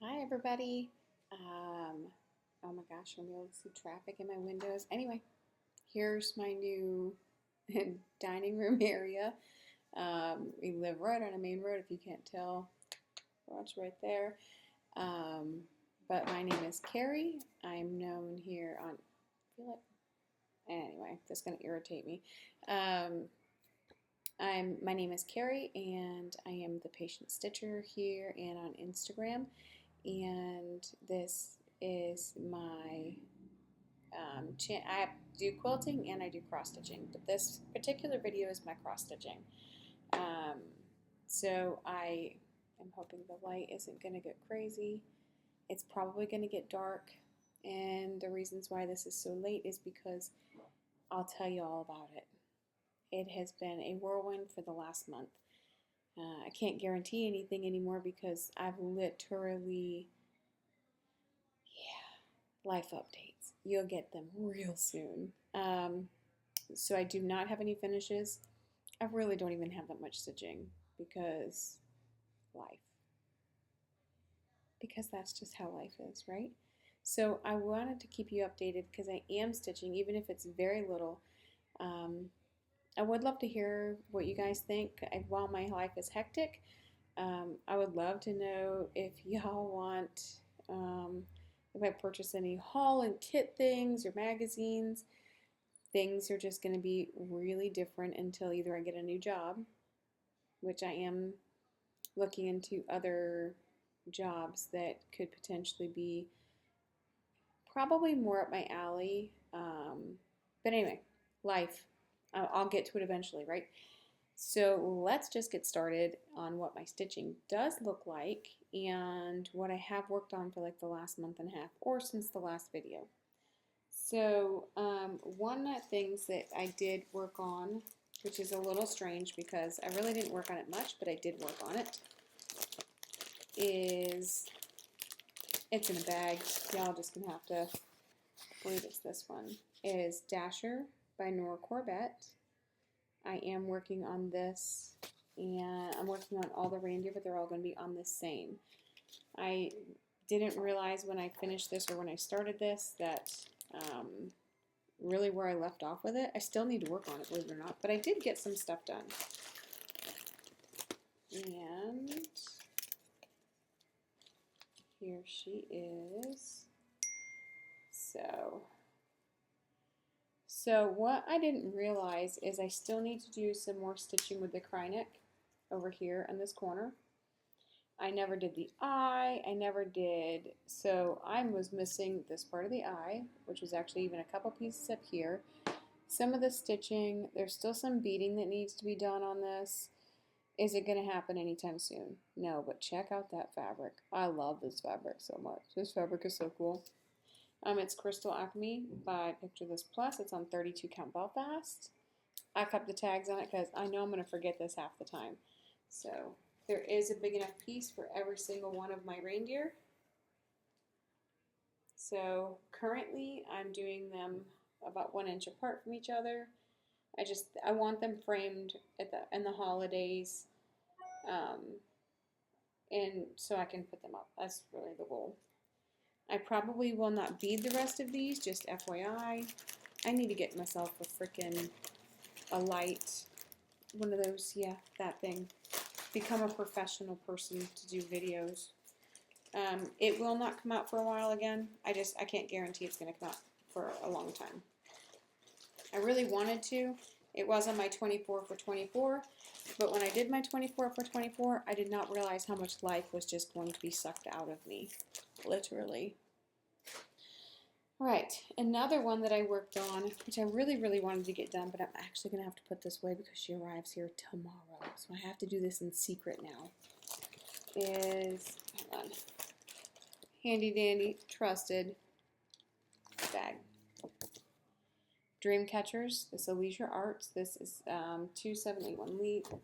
Hi everybody. Oh my gosh, I'm able to see traffic in my windows. Anyway, here's my new dining room area. We live right on a main road, if you can't tell. Watch right there. Um, but my name is Carrie. I'm known here on, I feel like, anyway, that's going to irritate me. Um, my name is Carrie, and I am the patient stitcher here and on Instagram. And this is my I do quilting and I do cross stitching, but this particular video is my cross stitching. Um, so I am hoping the light isn't going to get crazy. It's probably going to get dark, and the reasons why this is so late is because I'll tell you all about it. It has been a whirlwind for the last month. I can't guarantee anything anymore because I've literally, life updates. You'll get them real soon. So I do not have any finishes. I really don't even have that much stitching because life. Because that's just how life is, right? So I wanted to keep you updated because I am stitching, even if it's very little. I would love to hear what you guys think. While my life is hectic, I would love to know if y'all want, if I purchase any haul and kit things or magazines. Things are just going to be really different until either I get a new job, which I am looking into other jobs that could potentially be probably more up my alley. But anyway, life. I'll get to it eventually, right? So let's just get started on what my stitching does look like and what I have worked on for like the last month and a half or since the last video. So one of the things that I did work on, which is a little strange because I really didn't work on it much, but I did work on it, is, it's in a bag. Y'all just gonna have to believe it's this one. It is Dasher by Nora Corbett. I am working on this, and I'm working on all the reindeer, but they're all going to be on the same. I didn't realize when I finished this or when I started this that really where I left off with it. I still need to work on it, believe it or not, but I did get some stuff done. And here she is. So what I didn't realize is I still need to do some more stitching with the cryneck over here in this corner. I never did the eye, so I was missing this part of the eye, which was actually even a couple pieces up here. Some of the stitching, there's still some beading that needs to be done on this. Is it going to happen anytime soon? No, but check out that fabric. I love this fabric so much. This fabric is so cool. It's Crystal Acme by Picture This Plus. It's on 32 count Belfast. I kept the tags on it because I know I'm going to forget this half the time. So there is a big enough piece for every single one of my reindeer. So currently I'm doing them about 1 inch apart from each other. I want them framed in the holidays, and so I can put them up. That's really the goal. I probably will not bead the rest of these, just FYI. I need to get myself a light, one of those, yeah, that thing. Become a professional person to do videos. It will not come out for a while again. I can't guarantee it's going to come out for a long time. I really wanted to. It was on my 24 for 24, but when I did my 24 for 24, I did not realize how much life was just going to be sucked out of me. Literally. Right, another one that I worked on, which I really, really wanted to get done, but I'm actually going to have to put this away because she arrives here tomorrow. So I have to do this in secret now. Hold on, handy dandy, trusted bag. Dream Catchers, this is Leisure Arts. This is 2781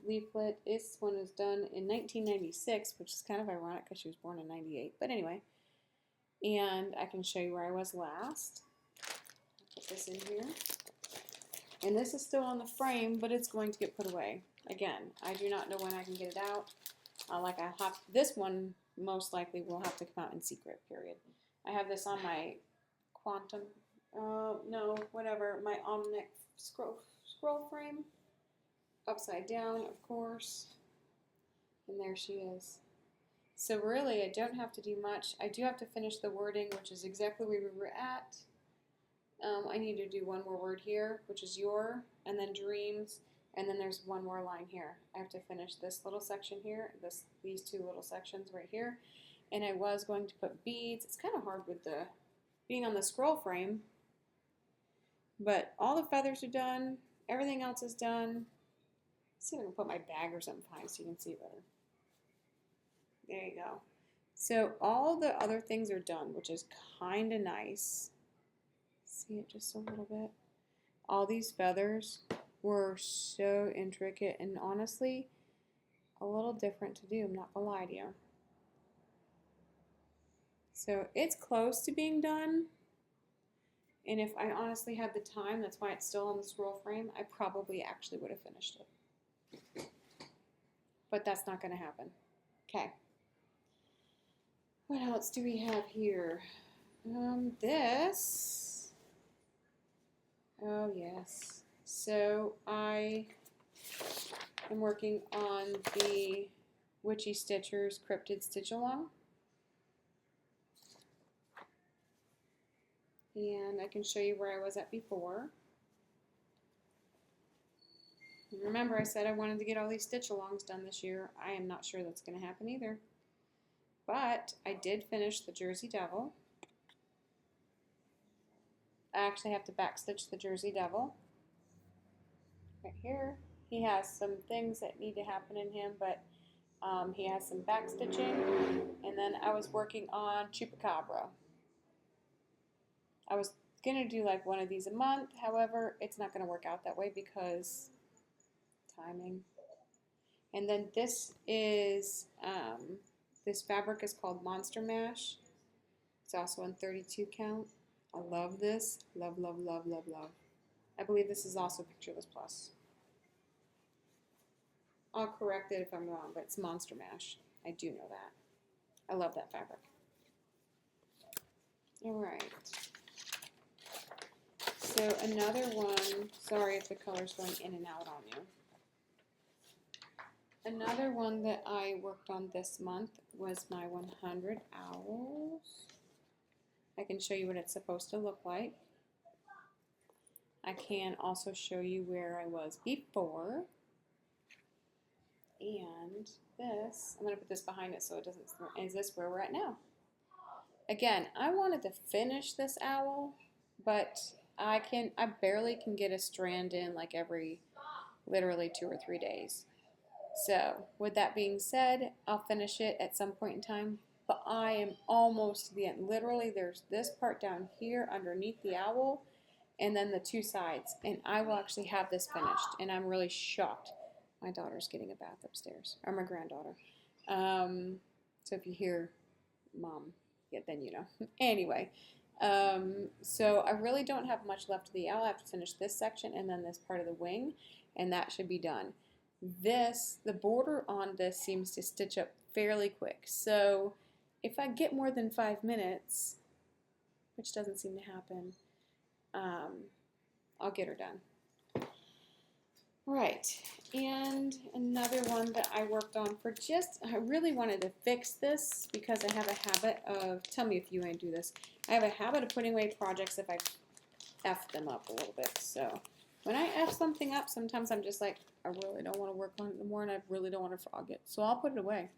leaflet. This one was done in 1996, which is kind of ironic because she was born in 98. But anyway, and I can show you where I was last. I'll put this in here. And this is still on the frame, but it's going to get put away. Again, I do not know when I can get it out. This one most likely will have to come out in secret, period. I have this on my quantum, no, whatever, my Omnic scroll frame, upside down, of course, and there she is. So really, I don't have to do much. I do have to finish the wording, which is exactly where we were at. I need to do one more word here, which is your, and then dreams, and then there's one more line here. I have to finish this little section here, these two little sections right here, and I was going to put beads. It's kind of hard with the being on the scroll frame, but all the feathers are done. Everything else is done. Let's see if I can put my bag or something behind so you can see better. There you go. So all the other things are done, which is kind of nice. See it just a little bit. All these feathers were so intricate and honestly a little different to do. I'm not gonna lie to you. So it's close to being done. And if I honestly had the time, that's why it's still on the scroll frame, I probably actually would have finished it. But that's not gonna happen. Okay. What else do we have here? This. Oh, yes. So I am working on the Witchy Stitchers Cryptid Stitch Along. And I can show you where I was at before. Remember, I said I wanted to get all these stitch alongs done this year. I am not sure that's going to happen either. But I did finish the Jersey Devil. I actually have to backstitch the Jersey Devil. Right here. He has some things that need to happen in him, but he has some backstitching. And then I was working on Chupacabra. I was going to do like one of these a month. However, it's not going to work out that way because timing. And then this is, this fabric is called Monster Mash. It's also in 32 count. I love this. Love, love, love, love, love. I believe this is also Pictureless Plus. I'll correct it if I'm wrong, but it's Monster Mash. I do know that. I love that fabric. All right. So another one, sorry if the color's going in and out on you. Another one that I worked on this month was my 100 owls. I can show you what it's supposed to look like. I can also show you where I was before. And this, I'm going to put this behind it so it doesn't, is this where we're at now? Again, I wanted to finish this owl, but I barely can get a strand in like every literally 2 or 3 days. So with that being said, I'll finish it at some point in time, but I am almost to the end. Literally there's this part down here underneath the owl and then the 2 sides, and I will actually have this finished, and I'm really shocked. My daughter's getting a bath upstairs, or my granddaughter. So if you hear Mom, yeah, then you know. Anyway, so I really don't have much left of the owl. I have to finish this section and then this part of the wing, and that should be done. The border on this seems to stitch up fairly quick. So if I get more than 5 minutes, which doesn't seem to happen, I'll get her done. Right, and another one that I worked on for I really wanted to fix this because I have a habit of, tell me if you ain't do this, I have a habit of putting away projects if I F them up a little bit. So when I F something up, sometimes I'm just like, I really don't want to work on it anymore and I really don't want to frog it. So I'll put it away.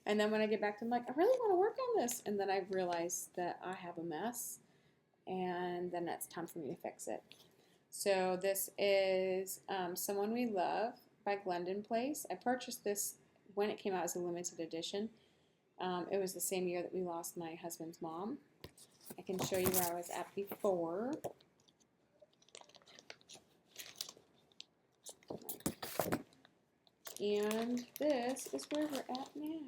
And then when I get back to it, I'm like, I really want to work on this. And then I realize that I have a mess and then it's time for me to fix it. So this is Someone We Love by Glendon Place. I purchased this when it came out as a limited edition. It was the same year that we lost my husband's mom. I can show you where I was at before. And this is where we're at now.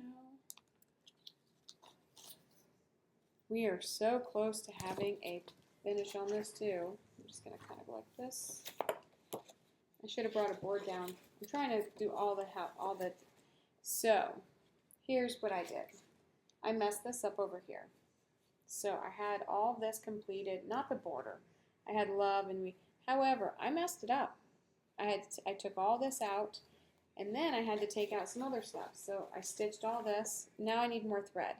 We are so close to having a finish on this too. I'm just going to kind of go like this. I should have brought a board down. I'm trying to do all the. So, here's what I did. I messed this up over here. So I had all this completed, not the border. I had love and we, however, I messed it up. I took all this out and then I had to take out some other stuff. So I stitched all this. Now I need more thread.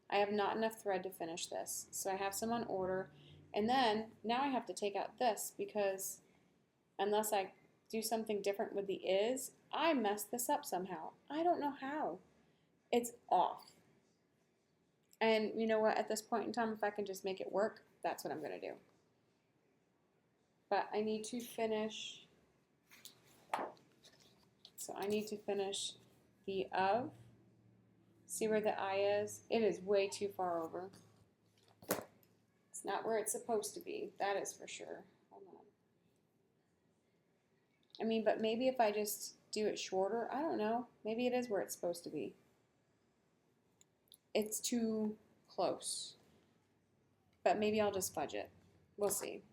I have not enough thread to finish this. So I have some on order. And then now I have to take out this because unless I do something different with the is, I messed this up somehow. I don't know how. It's off. And you know what, at this point in time, if I can just make it work, that's what I'm going to do. But I need to finish, so I need to finish the of. See where the I is? It is way too far over. It's not where it's supposed to be, that is for sure. Hold on. I mean, but maybe if I just do it shorter, I don't know. Maybe it is where it's supposed to be. It's too close. But maybe I'll just fudge it. We'll see.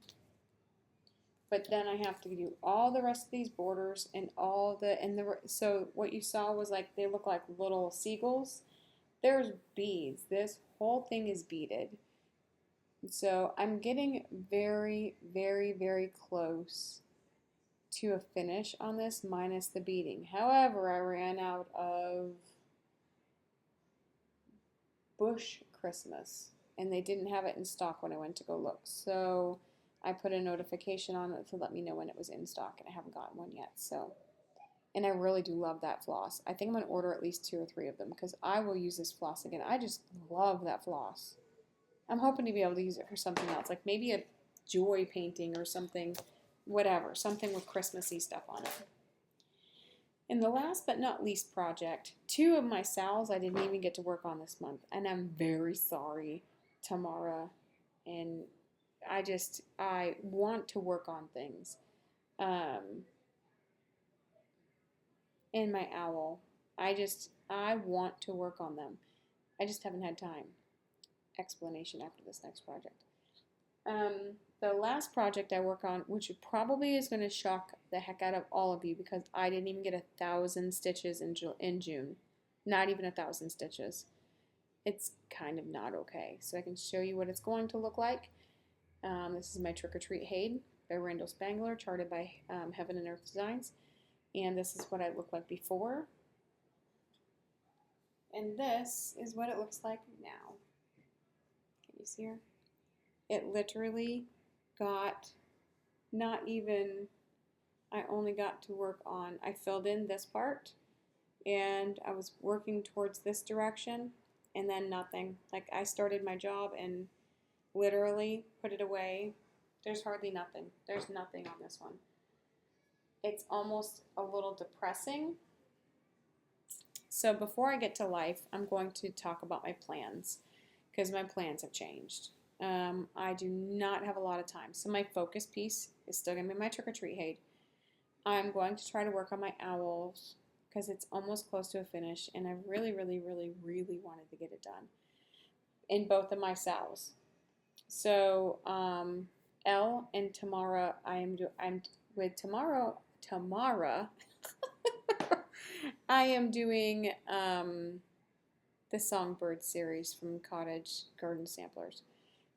But then I have to do all the rest of these borders and all the, so what you saw was like, they look like little seagulls. There's beads. This whole thing is beaded. So I'm getting very, very, very close to a finish on this minus the beading. However, I ran out of Bush Christmas and they didn't have it in stock when I went to go look. So I put a notification on it to let me know when it was in stock and I haven't gotten one yet. So, and I really do love that floss. I think I'm going to order at least 2 or 3 of them because I will use this floss again. I just love that floss. I'm hoping to be able to use it for something else, like maybe a joy painting or something, whatever, something with Christmassy stuff on it. And the last but not least project, 2 of my sals I didn't even get to work on this month, and I'm very sorry, Tamara, and I want to work on things. And my owl, I want to work on them. I just haven't had time. Explanation after this next project. The last project I work on, which probably is going to shock the heck out of all of you because I didn't even get 1,000 stitches in June. Not even 1,000 stitches. It's kind of not okay. So I can show you what it's going to look like. This is my Trick or Treat HAED by Randal Spangler, charted by Heaven and Earth Designs. And this is what I looked like before. And this is what it looks like now. Can you see her? It literally got not even, I only got to work on, I filled in this part and I was working towards this direction and then nothing. Like I started my job and literally put it away. There's hardly nothing. There's nothing on this one. It's almost a little depressing. So before I get to life, I'm going to talk about my plans because my plans have changed. I do not have a lot of time. So my focus piece is still going to be my Trick or Treat HAED. I'm going to try to work on my owls because it's almost close to a finish and I really, really, really, really wanted to get it done in both of my sals. So Elle and Tamara, I'm with Tamara, I am doing the Songbird series from Cottage Garden Samplers.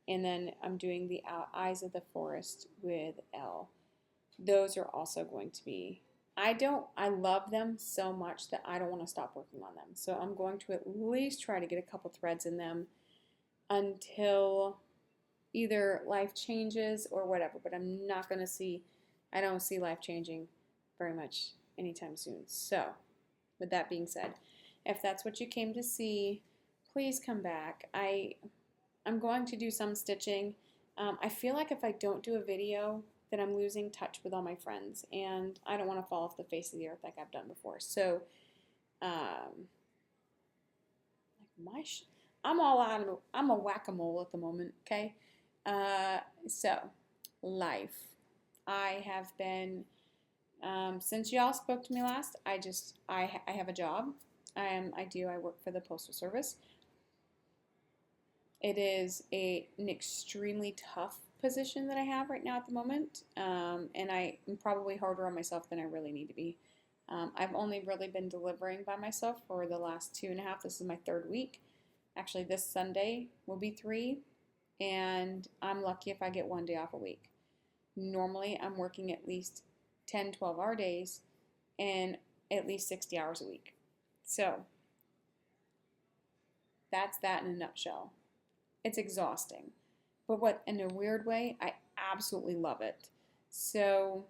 And then I'm doing the Eyes of the Forest with Elle. Those are also going to be, I love them so much that I don't want to stop working on them. So I'm going to at least try to get a couple threads in them until either life changes or whatever. But I'm not going to see, I don't see life changing very much anytime soon. So with that being said, if that's what you came to see, please come back. I'm going to do some stitching. I feel like if I don't do a video, then I'm losing touch with all my friends, and I don't want to fall off the face of the earth like I've done before. So, I'm all out of, I'm a whack-a-mole at the moment, okay? So, life. I have been, since y'all spoke to me last, I have a job. I work for the Postal Service. It is an extremely tough position that I have right now at the moment, and I am probably harder on myself than I really need to be. I've only really been delivering by myself for the last 2.5. This is my 3rd week. Actually, this Sunday will be 3, and I'm lucky if I get 1 day off a week. Normally, I'm working at least 10, 12-hour days and at least 60 hours a week. So that's that in a nutshell. It's exhausting, but what, in a weird way, I absolutely love it. So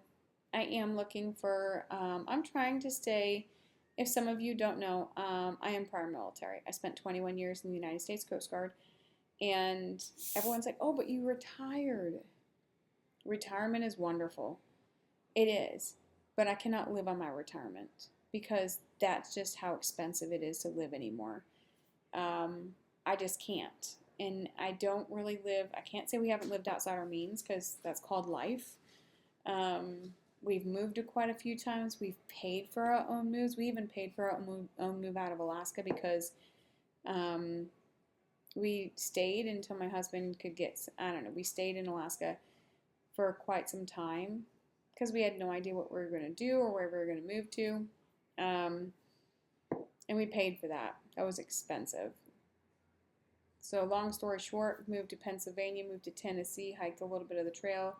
I am looking for, I'm trying to stay, if some of you don't know, I am prior military. I spent 21 years in the United States Coast Guard, and everyone's like, oh, but you retired. Retirement is wonderful. It is, but I cannot live on my retirement because that's just how expensive it is to live anymore. I just can't. And I don't really live, I can't say we haven't lived outside our means because that's called life. We've moved to quite a few times. We've paid for our own moves. We even paid for our own move out of Alaska because we stayed until my husband could get, I don't know, we stayed in Alaska for quite some time because we had no idea what we were going to do or where we were going to move to. And we paid for that. That was expensive. So long story short, moved to Pennsylvania, moved to Tennessee, hiked a little bit of the trail,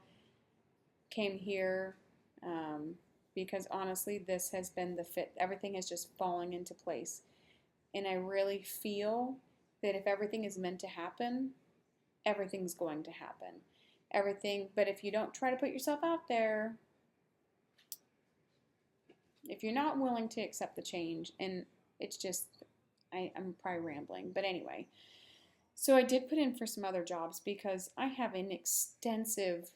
came here because honestly, this has been the fit. Everything is just falling into place. And I really feel that if everything is meant to happen, everything's going to happen. Everything, but if you don't try to put yourself out there, if you're not willing to accept the change, and it's just, I'm probably rambling, but anyway. So I did put in for some other jobs because I have an extensive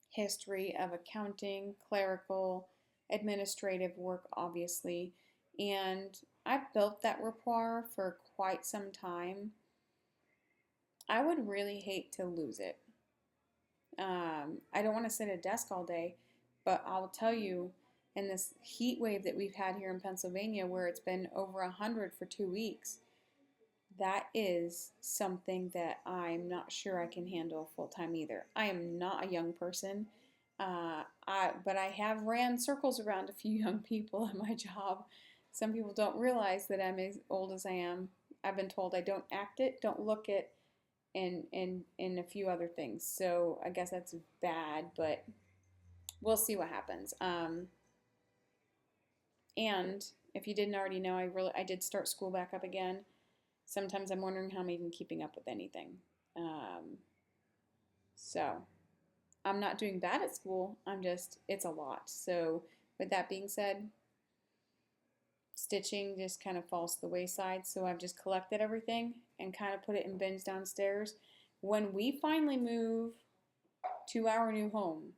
history of accounting, clerical, administrative work, obviously, and I've built that rapport for quite some time. I would really hate to lose it. I don't want to sit at a desk all day, but I'll tell you, in this heat wave that we've had here in Pennsylvania, where it's been over 100 for 2 weeks, that is something that I'm not sure I can handle full time either. I am not a young person, but I have ran circles around a few young people at my job. Some people don't realize that I'm as old as I am. I've been told I don't act it, don't look it, and a few other things. So I guess that's bad, but we'll see what happens. And if you didn't already know, I did start school back up again. Sometimes I'm wondering how I'm even keeping up with anything. So I'm not doing bad at school. It's a lot. So with that being said, stitching just kind of falls to the wayside. So I've just collected everything and kind of put it in bins downstairs. When we finally move to our new home,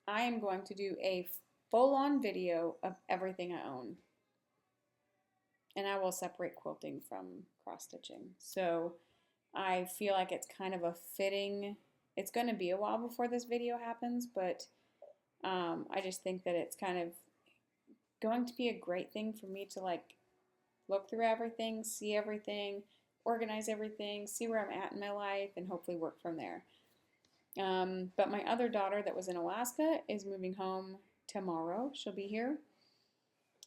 I am going to do a full-on video of everything I own. And I will separate quilting from cross-stitching. So I feel like it's kind of a fitting, it's going to be a while before this video happens, but I just think that it's kind of going to be a great thing for me to like look through everything, see everything, organize everything, see where I'm at in my life, and hopefully work from there. But my other daughter that was in Alaska is moving home tomorrow. She'll be here.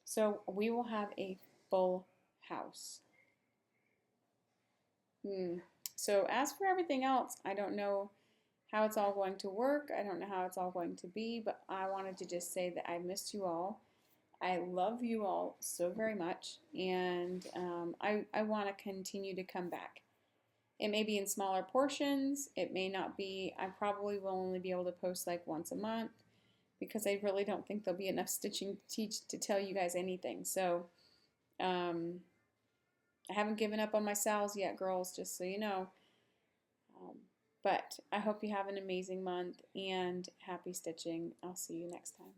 So we will have a full house. So as for everything else, I don't know how it's all going to work. I don't know how it's all going to be, but I wanted to just say that I missed you all. I love you all so very much, and I want to continue to come back. It may be in smaller portions. It may not be. I probably will only be able to post like once a month because I really don't think there'll be enough stitching to tell you guys anything. So I haven't given up on my sales yet, girls, just so you know. But I hope you have an amazing month and happy stitching. I'll see you next time.